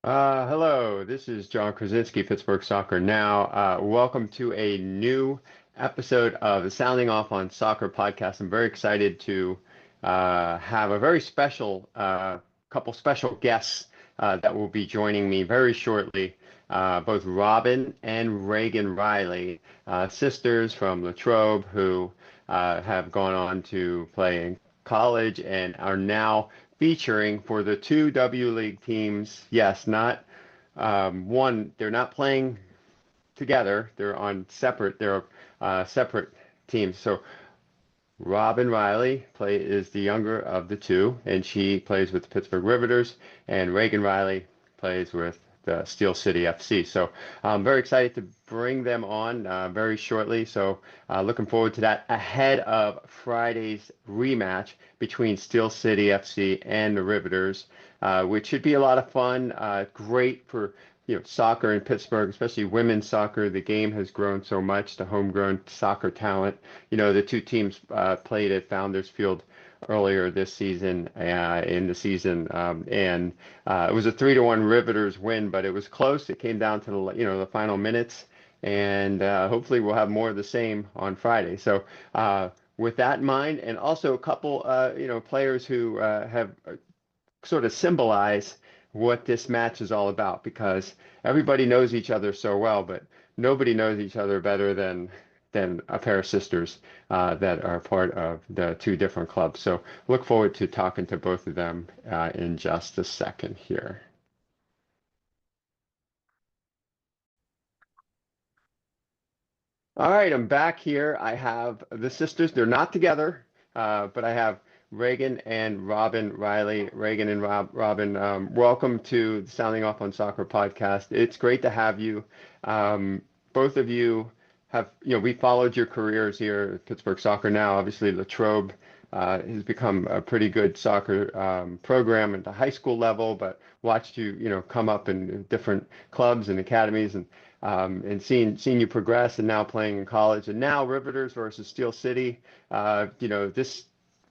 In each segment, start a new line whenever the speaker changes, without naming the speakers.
Hello, this is John Krasinski, Pittsburgh Soccer Now. Welcome to a new episode of the Sounding Off on Soccer podcast. I'm very excited to have a very special couple special guests that will be joining me very shortly. Both Robin and Regan Reilly, sisters from Latrobe, who have gone on to play in college and are now featuring for the two W League teams. Yes, not one, they're not playing together. They're separate teams. So Robin Reilly is the younger of the two, and she plays with the Pittsburgh Riveters, and Regan Reilly plays with the Steel City FC. So I'm very excited to bring them on very shortly. So looking forward to that ahead of Friday's rematch between Steel City FC and the Riveters, which should be a lot of fun. Great for soccer in Pittsburgh, especially women's soccer. The game has grown so much, the homegrown soccer talent. The two teams played at Founders Field earlier this season in the season, and it was a 3-1 Riveters win, but it was close. It came down to the final minutes, and hopefully we'll have more of the same on Friday. So with that in mind, and also a couple players who have sort of symbolize what this match is all about, because everybody knows each other so well, but nobody knows each other better than a pair of sisters that are part of the two different clubs. So look forward to talking to both of them in just a second here. All right, I'm back here. I have the sisters. They're not together, but I have Regan and Robin Reilly. Regan and Robin, welcome to the Sounding Off on Soccer podcast. It's great to have you. Both of you have, we followed your careers here at Pittsburgh Soccer Now. Obviously, Latrobe has become a pretty good soccer program at the high school level, but watched you, come up in different clubs and academies, and seeing you progress, and now playing in college, and now Riveters versus Steel City. This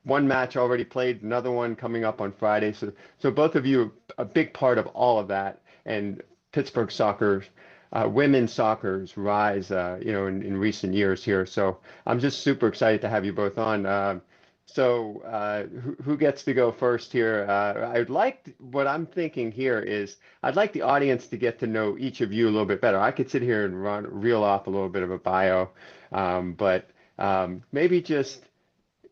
one match already played, another one coming up on Friday. So both of you are a big part of all of that, and Pittsburgh soccer, women's soccer's rise, in recent years here. So I'm just super excited to have you both on. Who gets to go first here? What I'm thinking here is I'd like the audience to get to know each of you a little bit better. I could sit here and reel off a little bit of a bio, but maybe just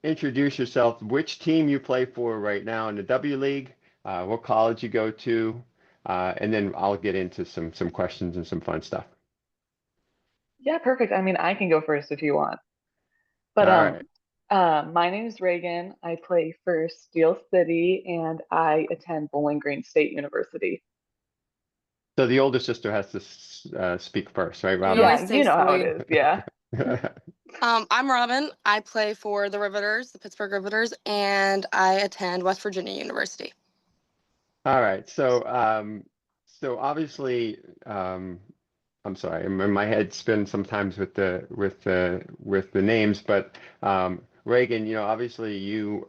introduce yourself, which team you play for right now in the W League, what college you go to, and then I'll get into some questions and some fun stuff.
Yeah, perfect. I mean, I can go first if you want.
All
But
right.
my name is Reagan. I play for Steel City and I attend Bowling Green State University.
So the older sister has to speak first, right,
You
Robin?
always
Yeah,
say
you know how it
free.
is. Yeah.
I'm Robin. I play for the Riveters, the Pittsburgh Riveters, and I attend West Virginia University.
All right. So obviously, I'm sorry, my head spins sometimes with the names, but Reagan, obviously you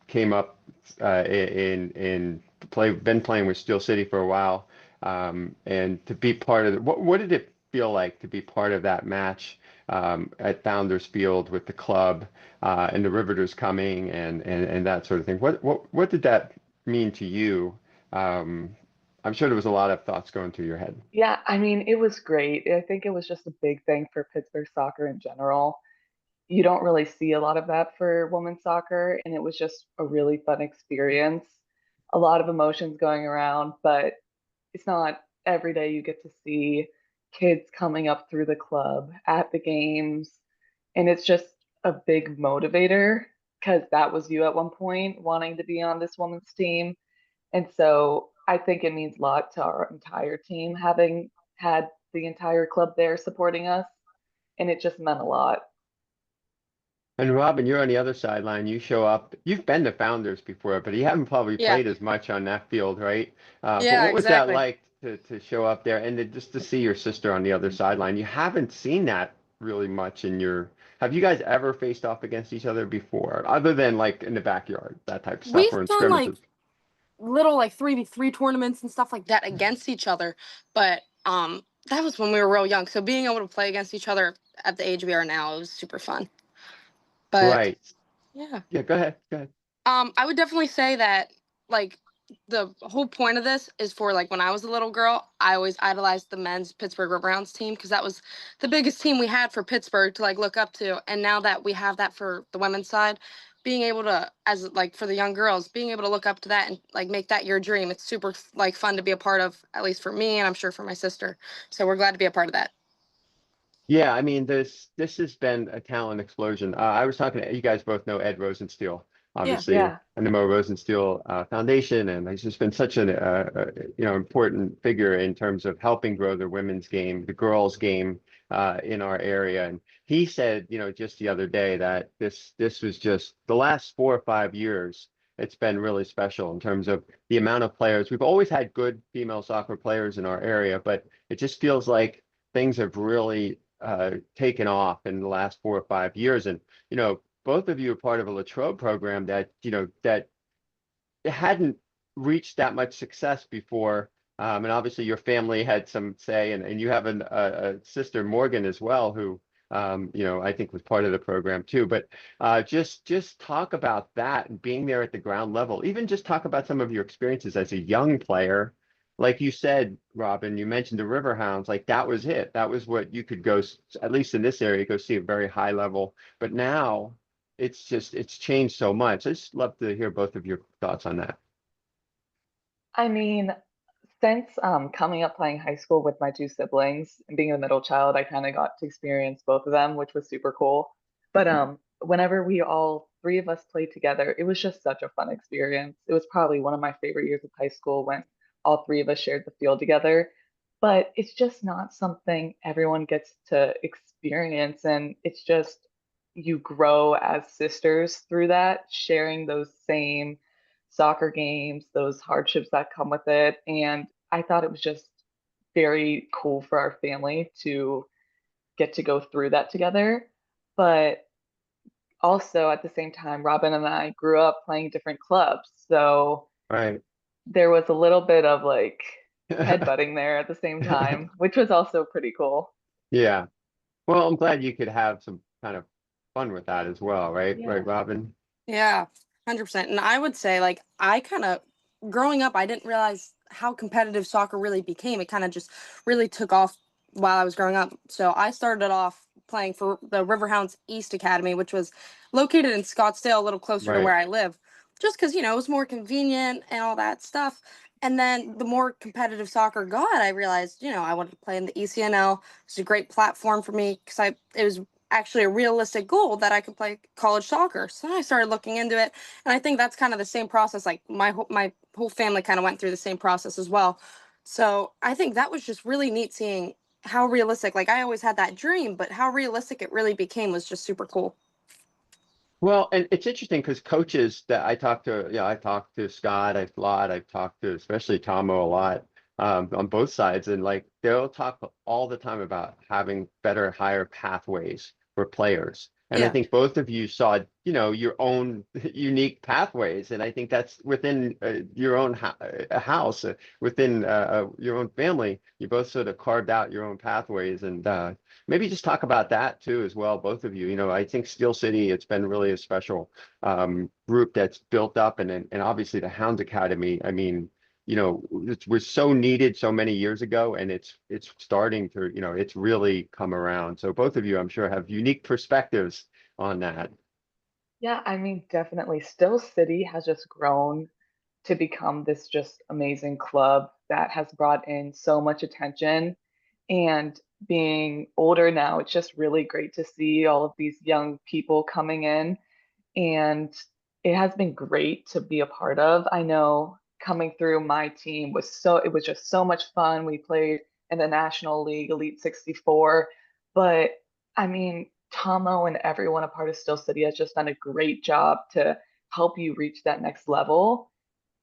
came up been playing with Steel City for a while, and to be part of what did it feel like to be part of that match at Founders Field with the club and the Riveters coming and that sort of thing? What did that mean to you? I'm sure there was a lot of thoughts going through your head.
Yeah, I mean, it was great. I think it was just a big thing for Pittsburgh soccer in general. You don't really see a lot of that for women's soccer, and it was just a really fun experience. A lot of emotions going around, but it's not every day you get to see kids coming up through the club at the games. And it's just a big motivator because that was you at one point wanting to be on this women's team. And so I think it means a lot to our entire team having had the entire club there supporting us. And it just meant a lot.
And Robin, you're on the other sideline. You show up. You've been to Founders before, but you haven't probably
Yeah,
played as much on that field, right? But
yeah,
what was that
exactly.
like to show up there and just to see your sister on the other sideline? You haven't seen that really much in your. Have you guys ever faced off against each other before, other than like in the backyard, that type of stuff,
We've
or in
done like
scrimmages?
little like 3v3 tournaments and stuff like that against each other. But that was when we were real young. So being able to play against each other at the age we are now, it was super fun. But
Right.
yeah.
Yeah, go ahead. Go ahead.
I would definitely say that, like, the whole point of this is for, like, when I was a little girl, I always idolized the men's Pittsburgh Riverhounds team because that was the biggest team we had for Pittsburgh to, like, look up to. And now that we have that for the women's side, being able to, as like for the young girls, being able to look up to that and like make that your dream, it's super like fun to be a part of, at least for me, and I'm sure for my sister. So we're glad to be a part of that.
Yeah, I mean, this has been a talent explosion. I was talking to you guys both know Ed Rosensteel,
Yeah.
obviously,
Yeah.
and the Mo Rosensteel Foundation, and he's just been such an important figure in terms of helping grow the women's game, the girls' game in our area. And he said, just the other day that this was just the last 4 or 5 years. It's been really special in terms of the amount of players. We've always had good female soccer players in our area, but it just feels like things have really taken off in the last 4 or 5 years. And, both of you are part of a Latrobe program that, that hadn't reached that much success before. And obviously your family had some say, and you have a sister, Morgan, as well, who, I think was part of the program too. But just talk about that and being there at the ground level. Even just talk about some of your experiences as a young player. Like you said, Robin, you mentioned the Riverhounds, like that was it. That was what you could go, at least in this area, go see a very high level. But now it's changed so much. I just love to hear both of your thoughts on that.
I mean, since coming up playing high school with my two siblings and being a middle child, I kind of got to experience both of them, which was super cool. But whenever we all three of us played together, it was just such a fun experience. It was probably one of my favorite years of high school when all three of us shared the field together. But it's just not something everyone gets to experience. And it's just you grow as sisters through that, sharing those same soccer games, those hardships that come with it. And I thought it was just very cool for our family to get to go through that together. But also at the same time, Robin and I grew up playing different clubs. So
Right.
there was a little bit of like headbutting there at the same time, which was also pretty cool.
Yeah. Well, I'm glad you could have some kind of fun with that as well, right? Right,
Yeah.
Robin?
Yeah, 100%. And I would say, like, I kind of, growing up, I didn't realize how competitive soccer really became. It kind of just really took off while I was growing up. So I started off playing for the Riverhounds East Academy, which was located in Scottsdale, a little closer to
Right.
where I live, just because, it was more convenient and all that stuff. And then the more competitive soccer got, I realized, I wanted to play in the ECNL. It's a great platform for me because it was actually a realistic goal that I could play college soccer. So I started looking into it, and I think that's kind of the same process. Like my whole family kind of went through the same process as well. So I think that was just really neat seeing how realistic. Like I always had that dream, but how realistic it really became was just super cool.
Well, and it's interesting because coaches that I talk to, I talked to Scott a lot. I've talked to especially Tomo a lot on both sides, and like they'll talk all the time about having better, higher pathways for players. And I
Yeah.
think both of you saw, your own unique pathways, and I think that's within your own house, within your own family. You both sort of carved out your own pathways, and maybe just talk about that too as well, both of you. I think Steel City, it's been really a special group that's built up, and obviously the Hounds Academy. I mean, it was so needed so many years ago, and it's starting to, it's really come around. So both of you, I'm sure, have unique perspectives on that.
Yeah, I mean, definitely. Still City has just grown to become this just amazing club that has brought in so much attention. And being older now, it's just really great to see all of these young people coming in. And it has been great to be a part of. I know coming through my team it was just so much fun. We played in the National League, Elite 64. But I mean, Tomo and everyone a part of Steel City has just done a great job to help you reach that next level.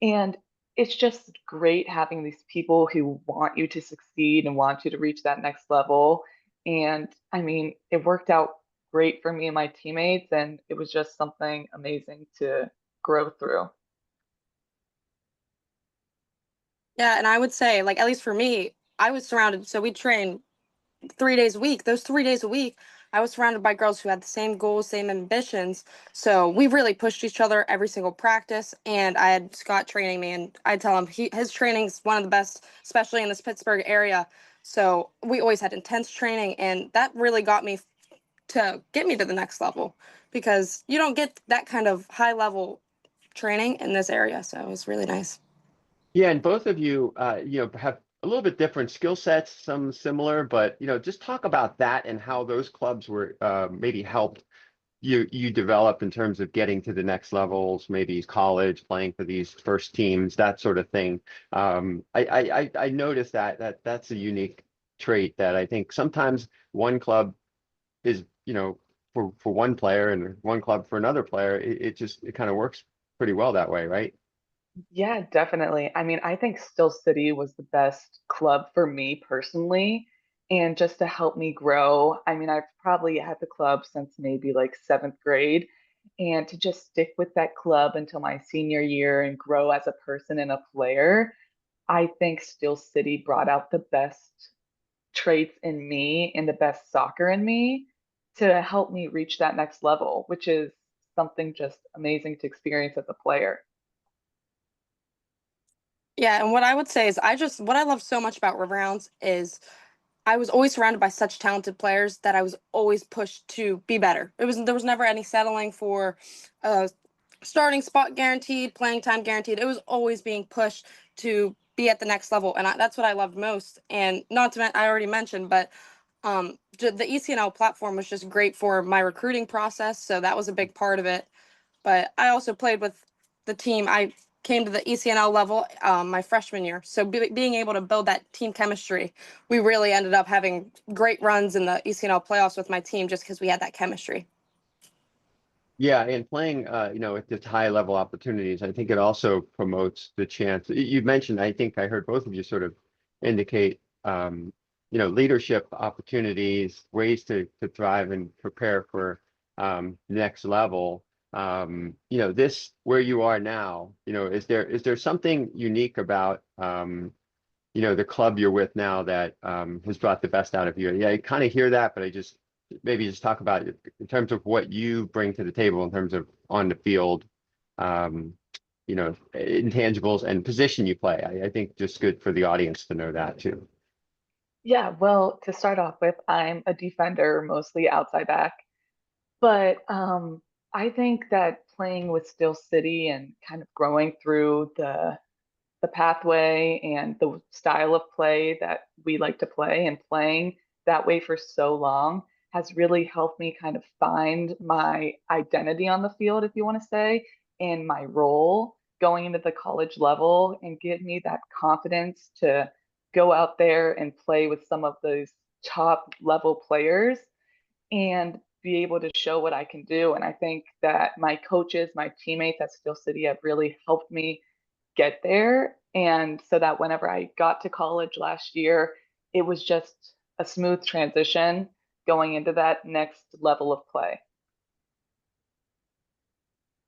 And it's just great having these people who want you to succeed and want you to reach that next level. And I mean, it worked out great for me and my teammates, and it was just something amazing to grow through.
Yeah, and I would say, like, at least for me, I was surrounded. So we train 3 days a week. Those 3 days a week, I was surrounded by girls who had the same goals, same ambitions. So we really pushed each other every single practice. And I had Scott training me, and I tell him his training's one of the best, especially in this Pittsburgh area. So we always had intense training, and that really got me to get me to the next level because you don't get that kind of high level training in this area. So it was really nice.
Yeah, and both of you, have a little bit different skill sets, some similar, but just talk about that and how those clubs were maybe helped you develop in terms of getting to the next levels, maybe college, playing for these first teams, that sort of thing. I noticed that's a unique trait that I think sometimes one club is, for one player and one club for another player, it kind of works pretty well that way, right?
Yeah, definitely. I mean, I think Still City was the best club for me personally. And just to help me grow, I mean, I've probably had the club since maybe like seventh grade. And to just stick with that club until my senior year and grow as a person and a player, I think Still City brought out the best traits in me and the best soccer in me to help me reach that next level, which is something just amazing to experience as a player.
Yeah, and what I would say is what I love so much about River Hounds is I was always surrounded by such talented players that I was always pushed to be better. There was never any settling for a starting spot guaranteed, playing time guaranteed. It was always being pushed to be at the next level, and that's what I loved most. And not to I already mentioned, but the ECNL platform was just great for my recruiting process, so that was a big part of it. But I also played with the team. I came to the ECNL level my freshman year. So being able to build that team chemistry, we really ended up having great runs in the ECNL playoffs with my team just because we had that chemistry.
Yeah, and playing, at this high level opportunities, I think it also promotes the chance. You mentioned, I think I heard both of you sort of indicate, leadership opportunities, ways to thrive and prepare for next level. This where you are now, is there something unique about the club you're with now that has brought the best out of you? Yeah, I kind of hear that, but I just maybe just talk about it in terms of what you bring to the table in terms of on the field, intangibles and position you play. I think just good for the audience to know that too.
Yeah, well, to start off with, I'm a defender, mostly outside back. But I think that playing with Still City and kind of growing through the pathway and the style of play that we like to play and playing that way for so long has really helped me kind of find my identity on the field, if you want to say, and my role going into the college level and give me that confidence to go out there and play with some of those top level players and be able to show what I can do. And I think that my coaches, my teammates at Steel City have really helped me get there. And so that whenever I got to college last year, it was just a smooth transition going into that next level of play.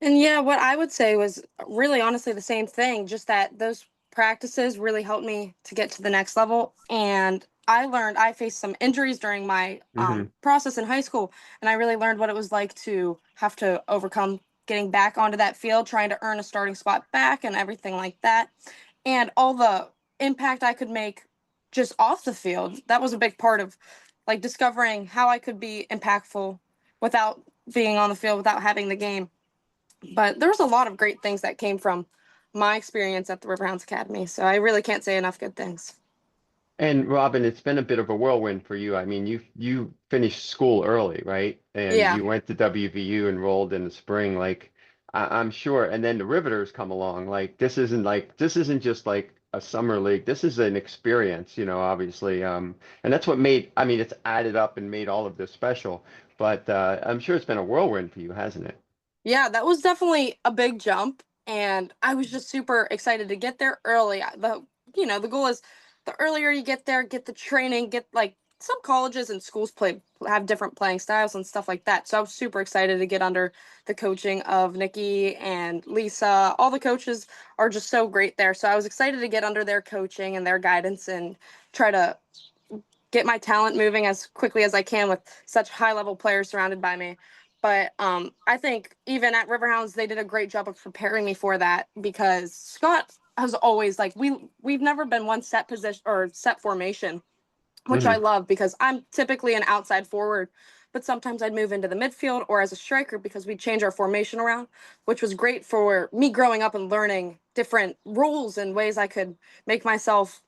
And yeah, what I would say was really honestly the same thing, just that those practices really helped me to get to the next level. And I faced some injuries during my
Hmm.
process in high school, and I really learned what it was like to have to overcome getting back onto that field, trying to earn a starting spot back and everything like that. And all the impact I could make just off the field. That was a big part of like discovering how I could be impactful without being on the field, without having the game. But there was a lot of great things that came from my experience at the Riverhounds Academy. So I really can't say enough good things.
And Robin, it's been a bit of a whirlwind for you. I mean, you finished school early, right? And
Yeah.
you went to WVU, enrolled in the spring. Like I'm sure, and then the Riveters come along. This isn't just like a summer league. This is an experience, obviously. And that's what made. I mean, it's added up and made all of this special. But I'm sure it's been a whirlwind for you, hasn't it?
Yeah, that was definitely a big jump. And I was just super excited to get there early. The goal is the earlier you get there, get the training, get like some colleges and schools have different playing styles and stuff like that. So I was super excited to get under the coaching of Nikki and Lisa. All the coaches are just so great there. So I was excited to get under their coaching and their guidance and try to get my talent moving as quickly as I can with such high level players surrounded by me. But I think even at Riverhounds, they did a great job of preparing me for that, because Scott has always, like, we've never been one set position or set formation, which I love, because I'm typically an outside forward, but sometimes I'd move into the midfield or as a striker because we'd change our formation around, which was great for me growing up and learning different roles and ways I could make myself,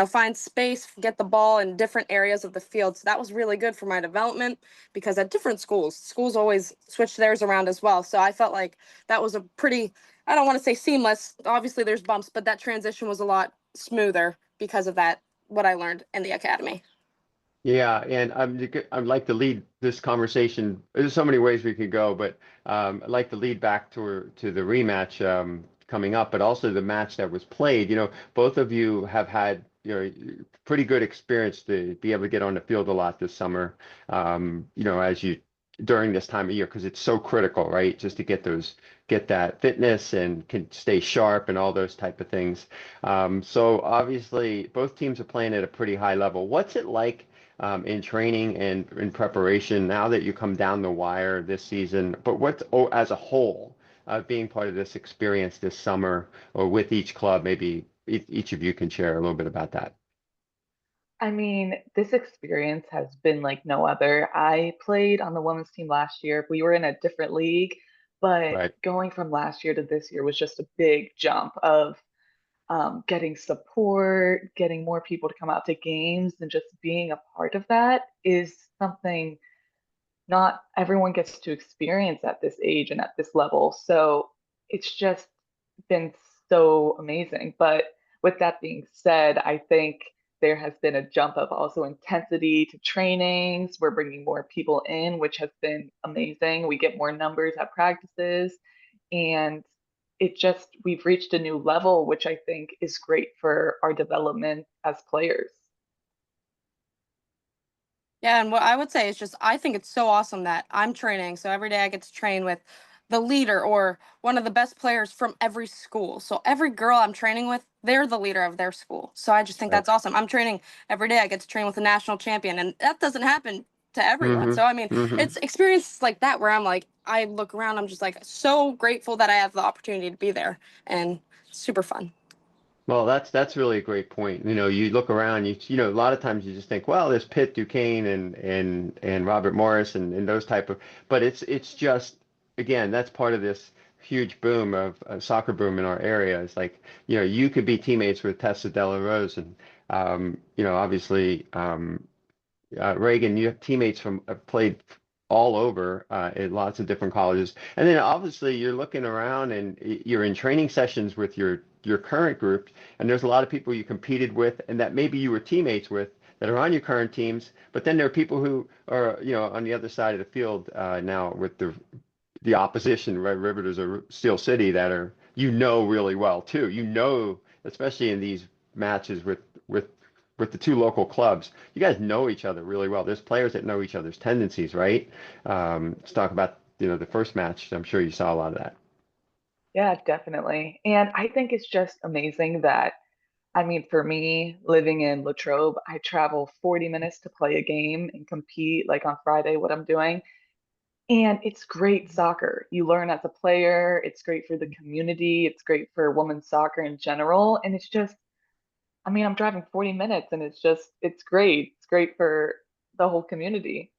find space, get the ball in different areas of the field. So that was really good for my development, because at different schools always switch theirs around as well. So I felt like that was a pretty, I don't want to say seamless. Obviously there's bumps, but that transition was a lot smoother because of that, what I learned in the academy.
Yeah, and I'd like to lead this conversation. There's so many ways we could go, but I'd like to lead back to the rematch coming up, but also the match that was played. Both of you have had pretty good experience to be able to get on the field a lot this summer. As you during this time of year, because it's so critical, right? Just to get that fitness and can stay sharp and all those type of things. So obviously both teams are playing at a pretty high level. What's it like in training and in preparation now that you come down the wire this season, but as a whole, being part of this experience this summer or with each club? Maybe each of you can share a little bit about that.
I mean, this experience has been like no other. I played on the women's team last year. We were in a different league, but
Right.
going from last year to this year was just a big jump of getting support, getting more people to come out to games, and just being a part of that is something not everyone gets to experience at this age and at this level. So it's just been so amazing. But with that being said, I think there has been a jump of also intensity to trainings. We're bringing more people in, which has been amazing. We get more numbers at practices, and we've reached a new level, which I think is great for our development as players.
Yeah, and what I would say is just, I think it's so awesome that I'm training. So every day I get to train with the leader or one of the best players from every school. So every girl I'm training with, they're the leader of their school. So I just think
Right.
that's awesome. I'm training every day. I get to train with a national champion, and that doesn't happen to everyone. So I mean, it's experiences like that where I'm like, I look around, I'm just like so grateful that I have the opportunity to be there, and super fun.
Well, that's really a great point. You look around, a lot of times you just think, well, there's Pitt, Duquesne, and Robert Morris and those type of, but it's just, again, that's part of this huge boom of soccer boom in our area. It's like, you could be teammates with Tessa Della Rose, and obviously Reagan, you have teammates from played all over in lots of different colleges, and then obviously you're looking around and you're in training sessions with your current group, and there's a lot of people you competed with and that maybe you were teammates with that are on your current teams, but then there are people who are on the other side of the field now with the opposition, right? Riveters or Steel City that are really well too. Especially in these matches with the two local clubs, you guys know each other really well. There's players that know each other's tendencies, right? Let's talk about the first match. I'm sure you saw a lot of that.
Yeah, definitely. And I think it's just amazing that, I mean, for me, living in Latrobe, I travel 40 minutes to play a game and compete, like on Friday, what I'm doing. And it's great soccer. You learn as a player. It's great for the community. It's great for women's soccer in general. And it's just, I mean, I'm driving 40 minutes and it's great. It's great for the whole community.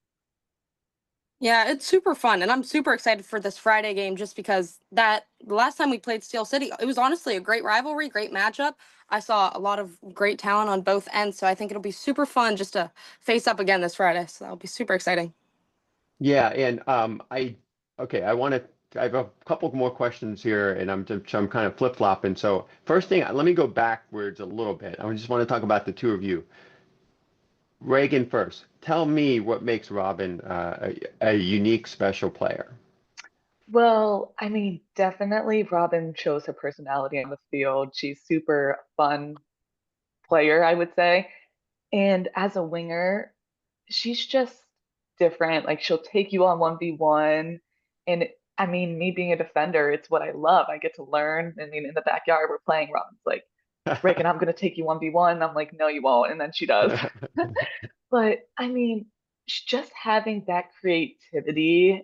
Yeah, it's super fun, and I'm super excited for this Friday game just because the last time we played Steel City, it was honestly a great rivalry, great matchup. I saw a lot of great talent on both ends, so I think it'll be super fun just to face up again this Friday. So that'll be super exciting.
Yeah, and I have a couple more questions here, and I'm kind of flip-flopping. So first thing, let me go backwards a little bit. I just want to talk about the two of you. Reagan first. Tell me what makes Robin a unique, special player.
Well, I mean, definitely Robin shows her personality on the field. She's super fun player, I would say. And as a winger, she's just different. Like she'll take you on 1v1. And I mean, me being a defender, it's what I love. I get to learn. I mean, in the backyard, we're playing. Robin's like, Reagan, I'm going to take you 1v1. I'm like, no, you won't. And then she does. But I mean, just having that creativity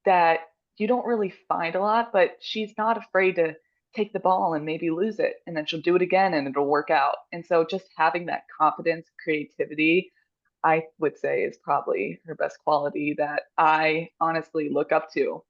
that you don't really find a lot, but she's not afraid to take the ball and maybe lose it. And then she'll do it again and it'll work out. And so just having that confidence, creativity, I would say is probably her best quality that I honestly look up to.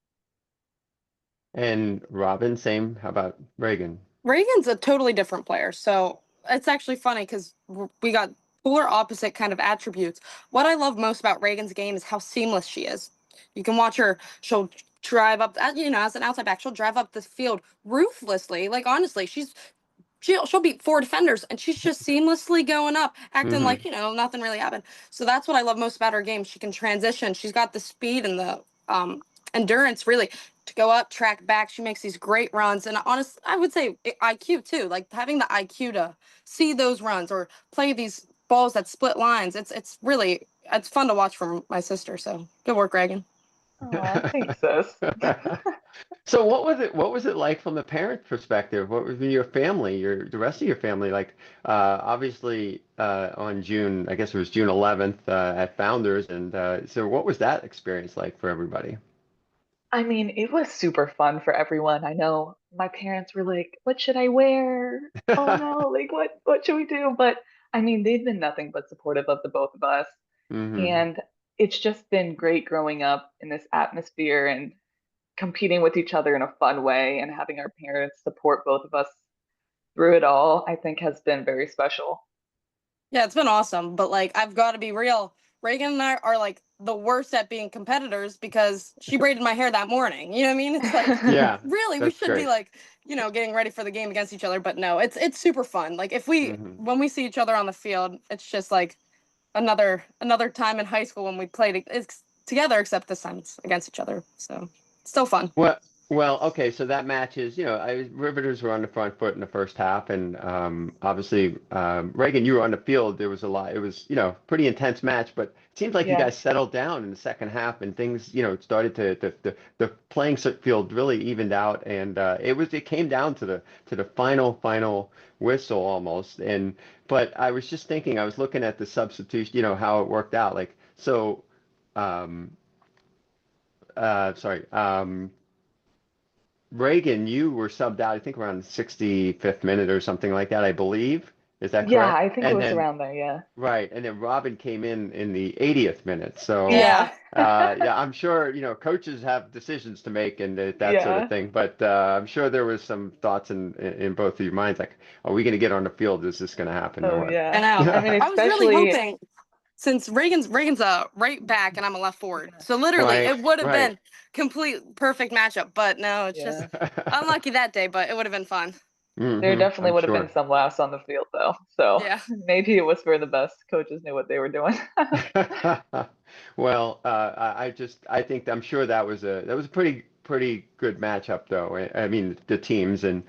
And Robin, same. How about Reagan?
Reagan's a totally different player. So it's actually funny because we got polar opposite kind of attributes. What I love most about Reagan's game is how seamless she is. You can watch her, she'll drive up, as an outside back, she'll drive up the field ruthlessly. Like, honestly, she'll beat four defenders and she's just seamlessly going up, acting
Hmm.
like, nothing really happened. So that's what I love most about her game. She can transition. She's got the speed and the endurance really to go up, track back. She makes these great runs. And honestly, I would say IQ too, like having the IQ to see those runs or play these balls that split lines. It's fun to watch from my sister. So good work, Reagan.
Oh, thanks, sis.
So what was it like from the parent perspective? What was your family, the rest of your family like? Obviously, on June, I guess it was June 11th, at Founders, and so what was that experience like for everybody?
I mean, it was super fun for everyone. I know my parents were like, "What should I wear? Oh no, like what should we do?" But I mean, they've been nothing but supportive of the both of us.
Hmm.
And it's just been great growing up in this atmosphere and competing with each other in a fun way and having our parents support both of us through it all, I think has been very special.
Yeah, it's been awesome, but like I've got to be real. Reagan and I are like the worst at being competitors because she braided my hair that morning. You know what I mean? It's like
Yeah,
really we
that's
should be
great.
like, getting ready for the game against each other, but no, it's super fun. Like if
Hmm.
when we see each other on the field, it's just like another time in high school when we played it's together except this time it's against each other. So, it's still fun.
Well, well, okay. So that match is, Riveters were on the front foot in the first half, and obviously, Reagan, you were on the field. There was a lot. It was, pretty intense match, but it seems like you
Yeah.
guys settled down in the second half, and things, started to the playing field really evened out, and it came down to the final whistle almost. And but I was just thinking, I was looking at the substitution, how it worked out. Like so, um, sorry. Reagan, you were subbed out, I think around the 65th minute or something like that, I believe. Is that
Yeah,
correct?
I think it
And
was
then,
around there, yeah.
right, and then Robin came in the 80th minute. So,
Yeah.
Yeah.
yeah, I'm sure, coaches have decisions to make and that sort of
Yeah.
thing. But I'm sure there was some thoughts in both of your minds, like, are we going to get on the field? Is this going to happen
Oh
or
I
yeah.
know.
I mean,
I was really
especially
hoping since Reagan's a right back and I'm a left forward. So literally
what?
it would have
Right,
been complete perfect matchup. But no, it's just
yeah.
unlucky that day, but it would have been fun.
There
hmm,
definitely
I'm
would have been
sure.
some laughs on the field though. So
Yeah.
maybe it was for the best. Coaches knew what they were doing.
Well, I think I'm sure that was a pretty good matchup though. I mean the teams and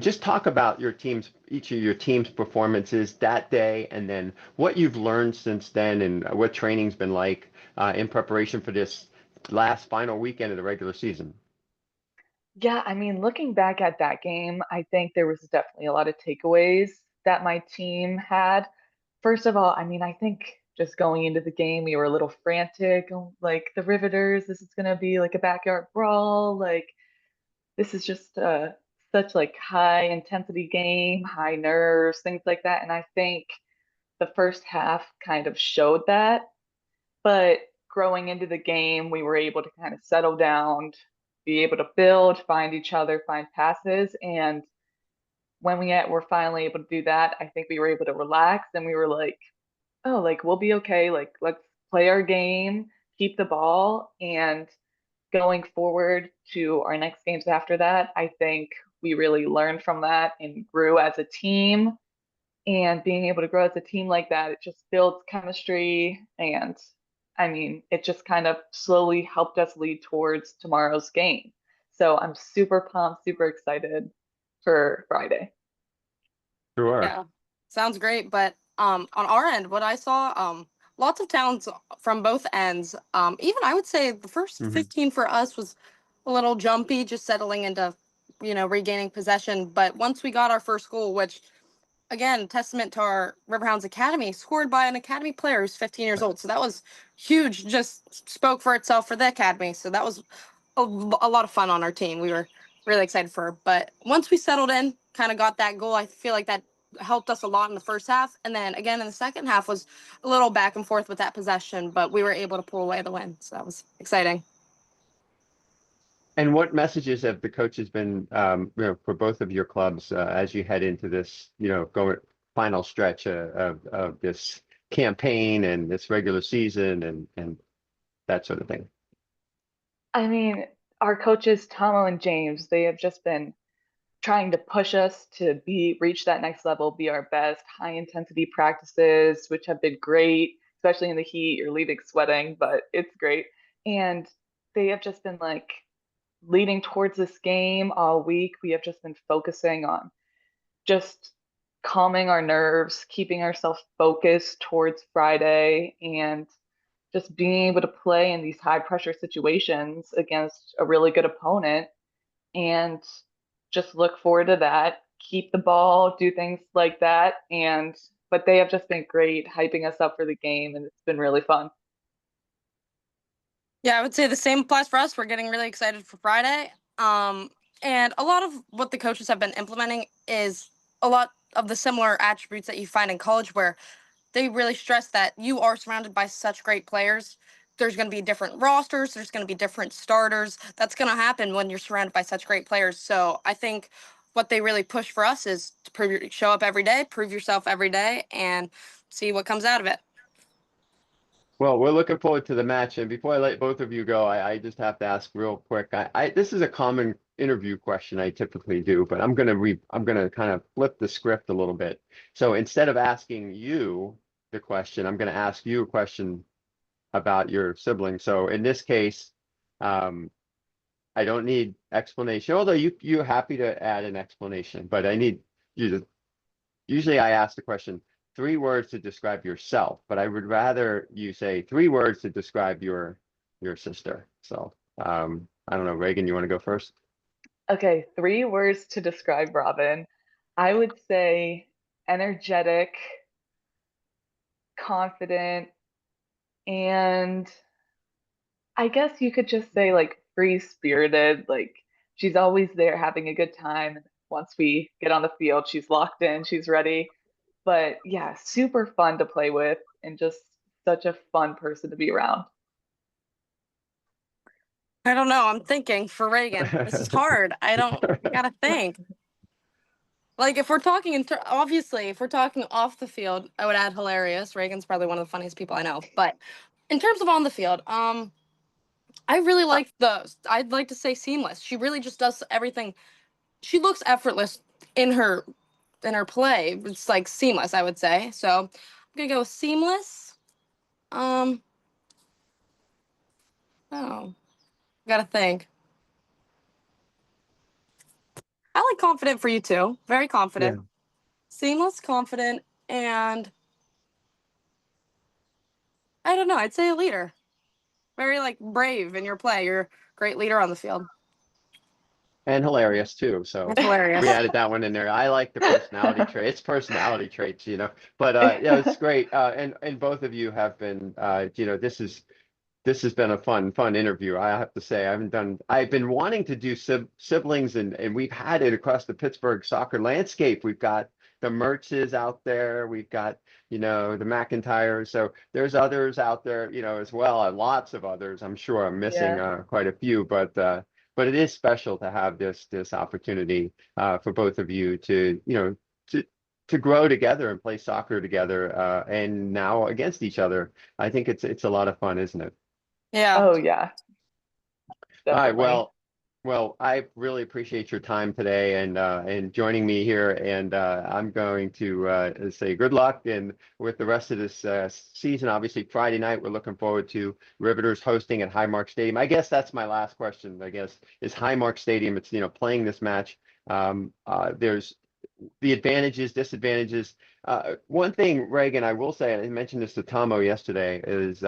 just talk about each of your team's performances that day, and then what you've learned since then, and what training's been like in preparation for this last final weekend of the regular season.
Yeah, I mean, looking back at that game, I think there was definitely a lot of takeaways that my team had. First of all, I mean, I think just going into the game, we were a little frantic, like the Riveters, this is gonna be like a backyard brawl, like this is just such like high intensity game, high nerves, things like that. And I think the first half kind of showed that. But growing into the game, we were able to kind of settle down, be able to build, find each other, find passes. And when were finally able to do that, I think we were able to relax and we were like, oh, like we'll be okay. Like let's play our game, keep the ball, and going forward to our next games after that, I think we really learned from that and grew as a team. And being able to grow as a team like that, it just builds chemistry. And I mean, it just kind of slowly helped us lead towards tomorrow's game. So I'm super pumped, super excited for Friday.
Sure.
Yeah. Sounds great. But on our end, what I saw, lots of talents from both ends. Even I would say the first 15 for us was a little jumpy, just settling into, regaining possession. But once we got our first goal, which again, testament to our Riverhounds Academy, scored by an Academy player who's 15 years old. So that was huge, just spoke for itself for the Academy. So that was a lot of fun on our team. We were really excited for her. But once we settled in, kind of got that goal, I feel like that helped us a lot in the first half. And then again in the second half was a little back and forth with that possession, but we were able to pull away the win. So that was exciting.
And what messages have the coaches been, for both of your clubs as you head into this, going final stretch of this campaign and this regular season and that sort of thing?
I mean, our coaches, Tomo and James, they have just been trying to push us to reach that next level, be our best. High intensity practices, which have been great, especially in the heat. You're leaving sweating, but it's great. And they have just been like leading towards this game all week. We have just been focusing on just calming our nerves, keeping ourselves focused towards Friday, and just being able to play in these high pressure situations against a really good opponent, and just look forward to that, keep the ball, do things like that. But they have just been great hyping us up for the game, and it's been really fun.
Yeah, I would say the same applies for us. We're getting really excited for Friday. And a lot of what the coaches have been implementing is a lot of the similar attributes that you find in college, where they really stress that you are surrounded by such great players. There's going to be different rosters. There's going to be different starters. That's going to happen when you're surrounded by such great players. So I think what they really push for us is to show up every day, prove yourself every day, and see what comes out of it.
Well, we're looking forward to the match. And before I let both of you go, I just have to ask real quick. This is a common interview question I typically do, but I'm gonna kind of flip the script a little bit. So instead of asking you the question, I'm gonna ask you a question about your sibling. So in this case, I don't need explanation, although you're happy to add an explanation, but I need you to. Usually I ask the question, 3 words to describe yourself, but I would rather you say 3 words to describe your sister. So I don't know, Reagan, you want to go first?
Okay, 3 words to describe Robin. I would say energetic, confident, and I guess you could just say like free-spirited. Like, she's always there having a good time. Once we get on the field, she's locked in, she's ready. But yeah, super fun to play with, and just such a fun person to be around.
I don't know. I'm thinking for Reagan. This is hard. I gotta think. Like, if we're talking obviously, if we're talking off the field, I would add hilarious. Reagan's probably one of the funniest people I know. But in terms of on the field, I really like I'd like to say seamless. She really just does everything. She looks effortless in her play. It's like seamless, I would say. So I'm gonna go with seamless. Oh, gotta think. I like confident for you too. Very confident. Yeah. Seamless, confident, and I don't know. I'd say a leader. Very like brave in your play. You're a great leader on the field.
And hilarious too. So
hilarious.
We added that one in there. I like the personality trait. It's personality traits, But yeah, it's great. And both of you have been, this has been a fun interview. I have to say, I've been wanting to do siblings, and we've had it across the Pittsburgh soccer landscape. We've got the Mertzes out there. We've got, the McIntyres. So there's others out there, as well. Lots of others. I'm sure I'm missing quite a few, but it is special to have this opportunity for both of you to, to grow together and play soccer together, and now against each other. I think it's a lot of fun, isn't it?
Yeah.
Oh yeah. Definitely.
All right. Well, I really appreciate your time today and joining me here. And I'm going to say good luck and with the rest of this season. Obviously, Friday night, we're looking forward to Riveters hosting at Highmark Stadium. I guess that's my last question. I guess is Highmark Stadium. It's playing this match. There's the advantages, disadvantages. One thing, Reagan, I will say, and I mentioned this to Tomo yesterday, is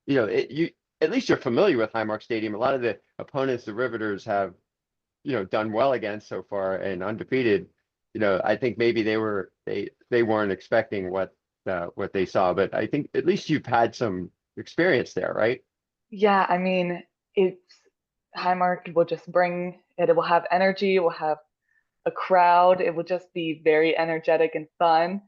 you at least you're familiar with Highmark Stadium. A lot of the opponents the Riveters have done well against so far and undefeated. I think maybe they weren't expecting what they saw, but I think at least you've had some experience there, right?
Yeah, I mean, it's Highmark will just bring it. It will have energy. It will have a crowd. It will just be very energetic and fun.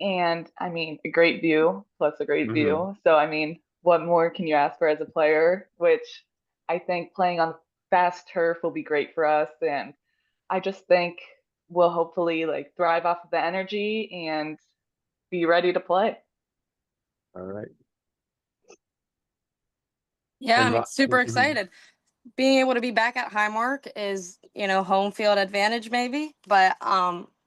And I mean, a great view plus a great
Hmm.
view. So, I mean, what more can you ask for as a player? Which I think playing on fast turf will be great for us. And I just think we'll hopefully like thrive off of the energy and be ready to play.
All right.
Yeah,
And
I'm super
mhm.
excited. Being able to be back at Highmark is, home field advantage maybe, but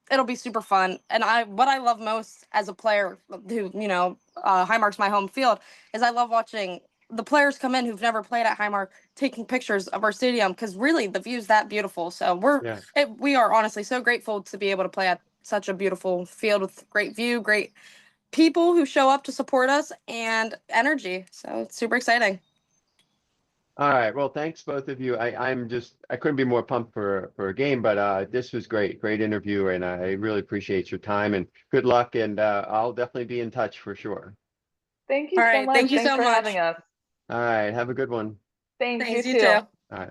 it'll be super fun. And what I love most as a player who, Highmark's my home field, is I love watching the players come in who've never played at Highmark taking pictures of our stadium because really the view's that beautiful. So
Yeah.
we are honestly so grateful to be able to play at such a beautiful field with great view, great people who show up to support us and energy. So it's super exciting.
All right. Well, thanks both of you. I couldn't be more pumped for a game, but this was great interview, and I really appreciate your time and good luck. And I'll definitely be in touch for sure.
Thank
All
you so
right.
much.
Thank you
Thanks
so
for having
much.
us.
All right. Have a good one.
Thanks, you
Thanks, you
too.
too.
All right.